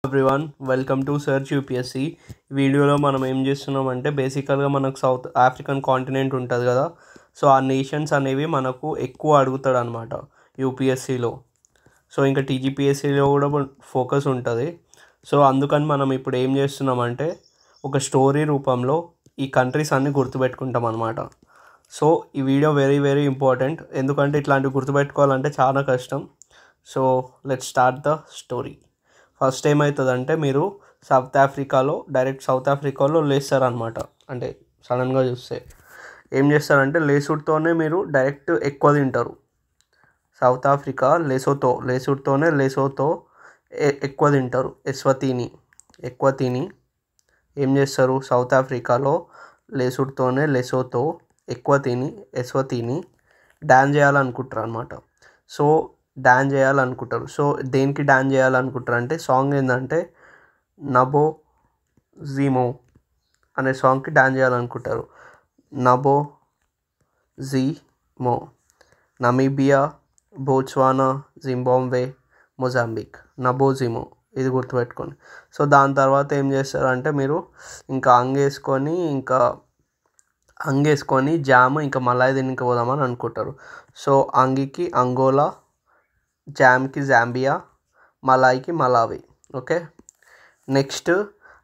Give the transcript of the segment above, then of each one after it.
Everyone welcome to search UPSC. వీడియోలో మనం ఏం చేస్తున్నామంటే బేసికల్గా మనకు సౌత్ ఆఫ్రికన్ కాంటినెంట్ ఉంటుంది కదా, సో ఆ నేషన్స్ అనేవి మనకు ఎక్కువ అడుగుతాడు అనమాట యూపీఎస్సిలో. సో ఇంకా టీజీపీఎస్సిలో కూడా ఫోకస్ ఉంటుంది. సో అందుకని మనం ఇప్పుడు ఏం చేస్తున్నామంటే ఒక స్టోరీ రూపంలో ఈ కంట్రీస్ అన్నీ గుర్తుపెట్టుకుంటాం అనమాట. సో ఈ వీడియో వెరీ వెరీ ఇంపార్టెంట్, ఎందుకంటే ఇట్లాంటివి గుర్తుపెట్టుకోవాలంటే చాలా కష్టం. So let's start the story. First ఏమవుతుందంటే మీరు డైరెక్ట్ సౌత్ ఆఫ్రికాలో లేస్తారనమాట. అంటే సడన్గా చూస్తే ఏం చేస్తారంటే లేసుడ్తోనే మీరు డైరెక్ట్ ఎక్కువ తింటారు. సౌత్ ఆఫ్రికా లేసుడ్తోనే ఎక్కువ తింటారు. ఎక్కువ తిని ఏం చేస్తారు, సౌత్ ఆఫ్రికాలో లెసోతో ఎక్కువ తిని ఎస్వతీని డాన్స్ చేయాలనుకుంటారు అనమాట. సో డాన్స్ చేయాలనుకుంటారు. సో దేనికి డాన్స్ చేయాలనుకుంటారు అంటే సాంగ్ ఏంటంటే నబో జీమో అనే సాంగ్కి డాన్స్ చేయాలనుకుంటారు. నబో జీమో, నమీబియా, బోట్స్వానా, జింబాబ్వే, మొజాంబిక్. నబోజిమో, ఇది గుర్తుపెట్టుకోండి. సో దాని తర్వాత ఏం చేస్తారంటే మీరు ఇంకా అంగేసుకొని జామ్ ఇంకా మలాయి తినక పోదామని అనుకుంటారు. సో అంగికి అంగోలా, జామ్కి జాంబియా, మలాయికి మలావి. ఓకే, నెక్స్ట్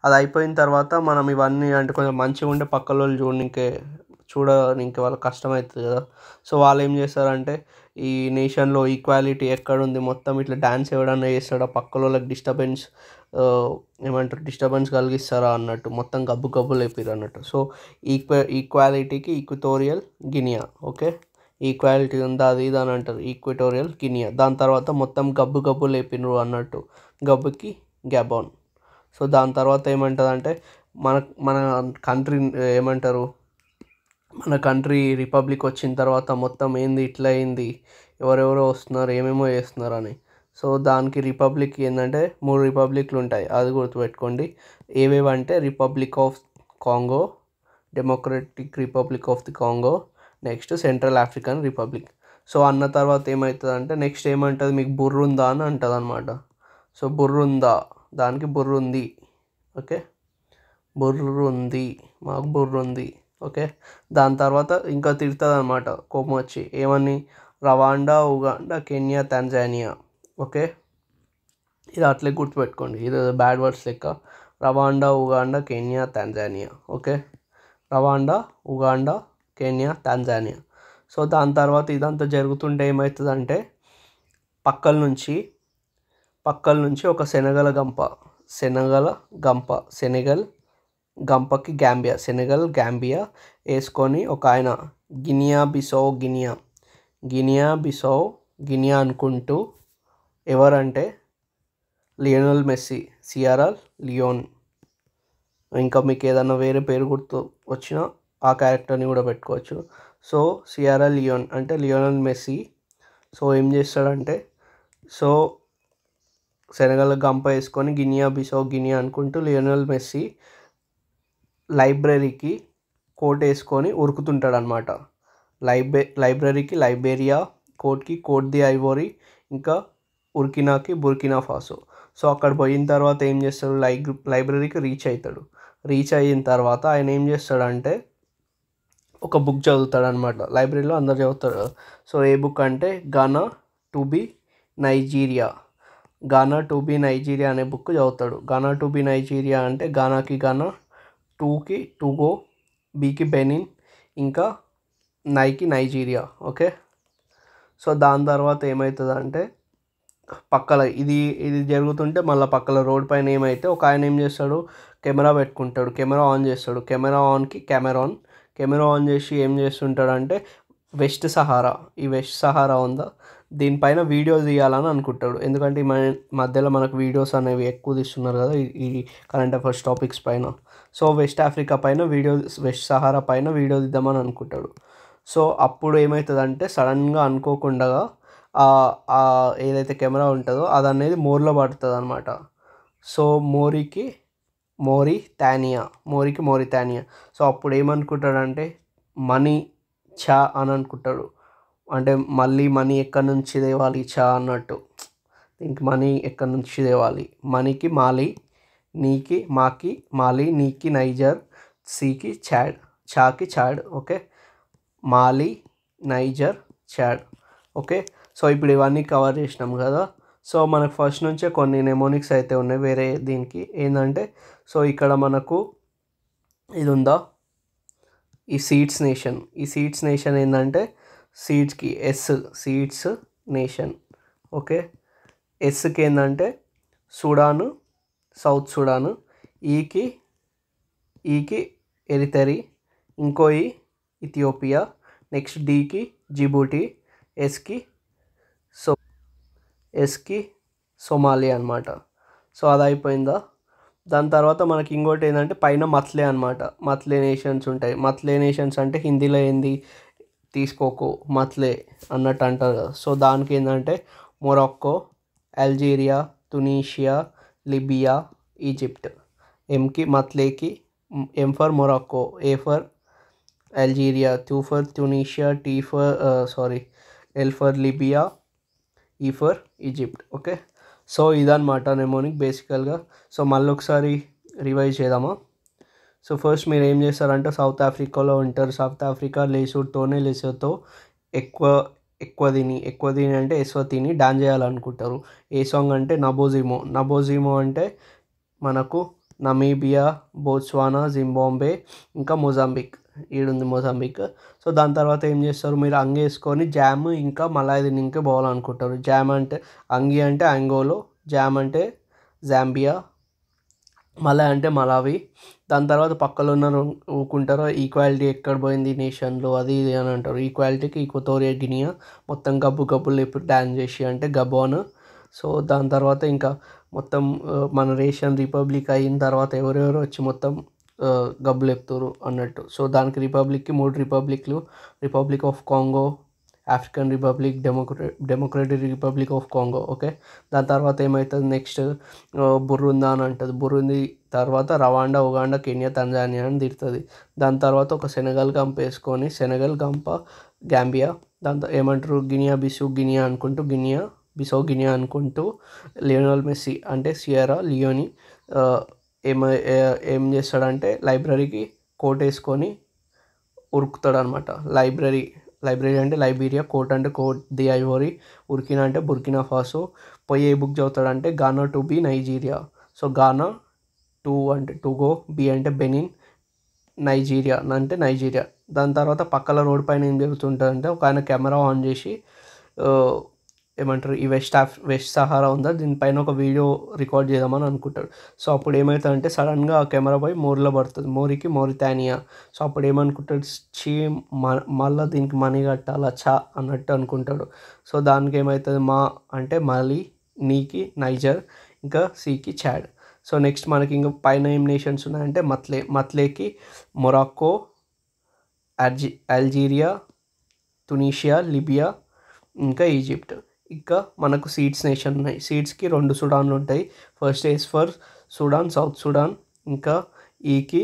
అది అయిపోయిన తర్వాత మనం ఇవన్నీ అంటే కొంచెం మంచిగా ఉండే పక్కల వాళ్ళు చూడడానికి వాళ్ళకి కష్టమవుతుంది కదా. సో వాళ్ళు ఏం చేస్తారంటే ఈ నేషన్లో ఈక్వాలిటీ ఎక్కడుంది, మొత్తం ఇట్లా డ్యాన్స్ ఎవడన్నా చేస్తాడా, పక్కల వాళ్ళకి డిస్టర్బెన్స్ కలిగిస్తారా అన్నట్టు మొత్తం గబ్బు లేపిరు అన్నట్టు. సో ఈక్వాలిటీకి ఈక్వటోరియల్ గినియా. ఓకే, ఈక్వాలిటీ ఉందా అది ఇది అని అంటారు, ఈక్వటోరియల్ గినియా. దాని తర్వాత మొత్తం గబ్బు లేపినరు అన్నట్టు, గబ్బుకి గ్యాబోన్. సో దాని తర్వాత ఏమంటుందంటే మన కంట్రీ మన కంట్రీ రిపబ్లిక్ వచ్చిన తర్వాత మొత్తం ఏంది ఇట్లా అయింది, ఎవరెవరో వస్తున్నారు ఏమేమో చేస్తున్నారు అని. సో దానికి రిపబ్లిక్ ఏంటంటే 3 రిపబ్లిక్లు ఉంటాయి, అది గుర్తుపెట్టుకోండి. ఏవేవంటే Republic of Congo, Democratic Republic of the Congo, next Central African Republic. So అన్న తర్వాత ఏమవుతుందంటే నెక్స్ట్ ఏమంటుంది, మీకు బుర్ర ఉందా అని అంటుంది అనమాట. సో బుర్ర ఉందా, దానికి బుర్ర ఉంది. ఓకే, మాకు బుర్ర ఉంది. ఓకే, దాని తర్వాత ఇంకా తిడుతుంది అనమాట కోపం వచ్చి, ఏమని, Rwanda, Uganda, Kenya, Tanzania. Okay, ఇది అట్లే గుర్తుపెట్టుకోండి, ఇది బ్యాడ్ వర్డ్స్ లెక్క. Rwanda, Uganda, Kenya, Tanzania. Okay, Rwanda, Uganda, Kenya, Tanzania. So దాని తర్వాత ఇదంతా జరుగుతుంటే ఏమవుతుందంటే పక్కల నుంచి ఒక సెనగల్ గంపకి గాంబియా వేసుకొని ఒక ఆయన గినియా అనుకుంటూ, ఎవరంటే లియోనల్ మెస్సీ, సియరా లియోన్. ఇంకా మీకు ఏదైనా వేరే పేరు గుర్తు వచ్చినా ఆ క్యారెక్టర్ని కూడా పెట్టుకోవచ్చు. సో సియరా లియోన్ అంటే లియోనల్ మెస్సీ. సో ఏం చేస్తాడంటే సెనగల్ గంప వేసుకొని గినియా అనుకుంటూ లియోనల్ మెస్సీ లైబ్రరీకి కోట్ వేసుకొని ఉరుకుతుంటాడు అనమాట. లైబ్రరీకి లైబేరియా, కోట్ ది ఐవోరీ, ఇంకా బుర్కినా ఫాసో. సో అక్కడ పోయిన తర్వాత ఏం చేస్తాడు, లైబ్రరీకి రీచ్ అయిన తర్వాత ఆయన ఏం చేస్తాడంటే ఒక బుక్ చదువుతాడు అనమాట. లైబ్రరీలో అందరు చదువుతారు. సో ఏ బుక్ అంటే గానా టు బి నైజీరియా అనే బుక్ చదువుతాడు. గానా టు బి నైజీరియా అంటే గానాకి గానా, టూకి టూగో, బీకి బెనిన్, ఇంకా నైజీరియా. ఓకే, సో దాని తర్వాత ఏమవుతుందంటే పక్కల ఇది జరుగుతుంటే మళ్ళీ పక్కల రోడ్ పైన ఏమైతే ఒక ఆయన ఏం చేస్తాడు, కెమెరా పెట్టుకుంటాడు, కెమెరా ఆన్ చేస్తాడు. కెమెరా ఆన్ చేసి ఏం చేస్తుంటాడంటే వెస్ట్ సహారా ఉందా, దీనిపైన వీడియో తీయాలని అనుకుంటాడు. ఎందుకంటే ఈ మధ్యలో మనకు వీడియోస్ అనేవి ఎక్కువ తీస్తున్నారు కదా ఈ కరెంట్ అఫైర్స్ టాపిక్స్ పైన. సో వెస్ట్ సహారా పైన వీడియో తీద్దామని అనుకుంటాడు. సో అప్పుడు ఏమవుతుందంటే సడన్గా అనుకోకుండా ఏదైతే కెమెరా ఉంటుందో అది అనేది మోర్లో పడుతుంది అనమాట. సో మోరీకి మోరితానియా. సో అప్పుడు ఏమనుకుంటాడంటే మనీ చా అని అనుకుంటాడు. అంటే మళ్ళీ మనీ ఎక్కడి నుంచి తేవాలి చా అన్నట్టు. దీనికి మనీ ఎక్కడి నుంచి తేవాలి? మనీకి మాలి, నీకి మాకి, మాలి నీకి నైజర్, సికి చాడ్, చాకి చాడ్. ఓకే, మాలి, నైజర్, చాడ్. ఓకే, సో ఇప్పుడు ఇవన్నీ కవర్ చేసినాం కదా. సో మనకు ఫస్ట్ నుంచే కొన్ని నెమోనిక్స్ అయితే ఉన్నాయి వేరే దీనికి. ఏంటంటే సో ఇక్కడ మనకు ఇది ఉందా, ఈ సీడ్స్ నేషన్. ఈ సీడ్స్ నేషన్ ఏంటంటే సీడ్స్కి ఎస్, సీడ్స్ నేషన్. ఓకే, ఎస్కి ఏంటంటే సుడాను, సౌత్ సుడాను. ఈకి ఎరితరి, ఇంకో ఇథియోపియా. నెక్స్ట్ డీకి జిబూటి, ఎస్కి సోమాలియా అనమాట. సో అది అయిపోయిందా. దాని తర్వాత మనకి ఇంకోటి ఏంటంటే పైన మత్లే అనమాట. మత్లే నేషన్స్ ఉంటాయి. మత్లే నేషన్స్ అంటే హిందీలో ఏంది, తీసుకోకు మత్లే అన్నట్టు అంటారు కదా. సో దానికి ఏంటంటే Morocco, Algeria, Tunisia, Libya, Egypt. ఎంకి మత్లేకి M for Morocco, A for Algeria, T for Tunisia, L for Libya, E for Egypt. Okay, so ఇదన్నమాట నెమోనిక్ బేసికల్గా. సో మళ్ళీ ఒకసారి రివైజ్ చేద్దామా. సో ఫస్ట్ మీరు ఏం చేస్తారంటే సౌత్ ఆఫ్రికాలో ఉంటారు. సౌత్ ఆఫ్రికా లెసోతో ఎక్కువ తిని అంటే ఎస్వతిని డాన్స్ చేయాలనుకుంటారు. ఏ సాంగ్ అంటే నబోజిమో అంటే మనకు నమీబియా, బోట్స్వానా, జింబాబ్వే, ఇంకా మొజాంబిక్. ఈడుంది మొజాంబిక్. సో దాని తర్వాత ఏం చేస్తారు, మీరు అంగి వేసుకొని జామ్ ఇంకా మలాయ్ తినడానికి పోవాలనుకుంటారు. జామ్ అంటే అంగి అంటే అంగోలో, జామ్ అంటే జాంబియా, మలాయ్ అంటే మలావి. దాని తర్వాత పక్కలో ఉన్న ఊకుంటారు, ఈక్వాలిటీ ఎక్కడ పోయింది నేషన్లో అది ఇది అని అంటారు. ఈక్వాలిటీకి ఈక్వతోరియల్ గినియా, మొత్తం గబ్బులు ఎప్పుడు డ్యాన్స్ చేసి అంటే గబోన్. సో దాని తర్వాత ఇంకా మొత్తం మన నేషన్ రిపబ్లిక్ అయిన తర్వాత ఎవరెవరు వచ్చి మొత్తం గబ్బులు ఎత్తురు అన్నట్టు. సో దానికి రిపబ్లిక్కి 3 రిపబ్లిక్లు: Republic of Congo, African Republic, Democratic Republic of Congo. Okay, దాని తర్వాత ఏమవుతుంది నెక్స్ట్ బుర్రుందా అని అంటుంది. బుర్రుంది తర్వాత రవాండా, ఉగాండా, కెన్యా, తంజానియా అని తిడుతుంది. దాని తర్వాత ఒక సెనగల్ గంప వేసుకొని సెనగల్ గంప, గాంబియా. దాంతో ఏమంటారు బిసో గినియా అనుకుంటూ లియోనల్ మెస్సీ అంటే సియరా లియోని ఏం చేస్తాడంటే లైబ్రరీకి కోట్ వేసుకొని ఉరుకుతాడు అనమాట. లైబ్రరీ అంటే లైబీరియా, కోట్ అంటే కోట్ ది ఐవోరీ, ఉరికినా అంటే బుర్కినా ఫాసో. పోయి ఏ బుక్ చదువుతాడంటే Ghana to be Nigeria. So Ghana, to అంటే టుగో, బి అంటే బెనిన్, నైజీరియా అంటే నైజీరియా. దాని తర్వాత పక్కల రోడ్ పైన ఏం జరుగుతుంటుందంటే ఒక ఆయన కెమెరా ఆన్ చేసి ఏమంటారు ఈ వెస్ట్ సహారా ఉందా దీనిపైన ఒక వీడియో రికార్డ్ చేద్దామని అనుకుంటాడు. సో అప్పుడు ఏమవుతుందంటే సడన్గా ఆ కెమెరా పోయి మోర్లో పడుతుంది. మోరితానియా. సో అప్పుడు ఏమనుకుంటాడు, మళ్ళీ దీనికి మనీ కట్టాలా అన్నట్టు అనుకుంటాడు. సో దానికి ఏమవుతుంది, అంటే మళ్ళీ నీకి నైజర్, ఇంకా సికి చాడ్. సో నెక్స్ట్ మనకి ఇంకా పైన ఏం నేషన్స్ ఉన్నాయంటే మత్లేకి మొరాక్కో, అల్జీరియా, తునీషియా, లిబియా, ఇంకా ఈజిప్ట్. ఇంకా మనకు సీడ్స్ నేషన్ ఉన్నాయి. సీడ్స్కి 2 సుడాన్లు ఉంటాయి. First S for Sudan, South Sudan, ఇంకా ఈకి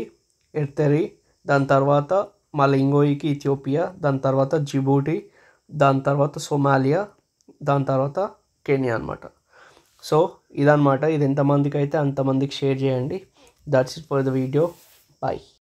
ఎర్తరి, దాని తర్వాత మళ్ళీ ఇంకో ఈకి ఇథియోపియా, దాని తర్వాత జిబూటి, దాని తర్వాత సోమాలియా, దాని తర్వాత కెన్యా అనమాట. సో ఇదన్నమాట. ఇది ఎంతమందికి అయితే అంతమందికి షేర్ చేయండి. That's it for the video. Bye.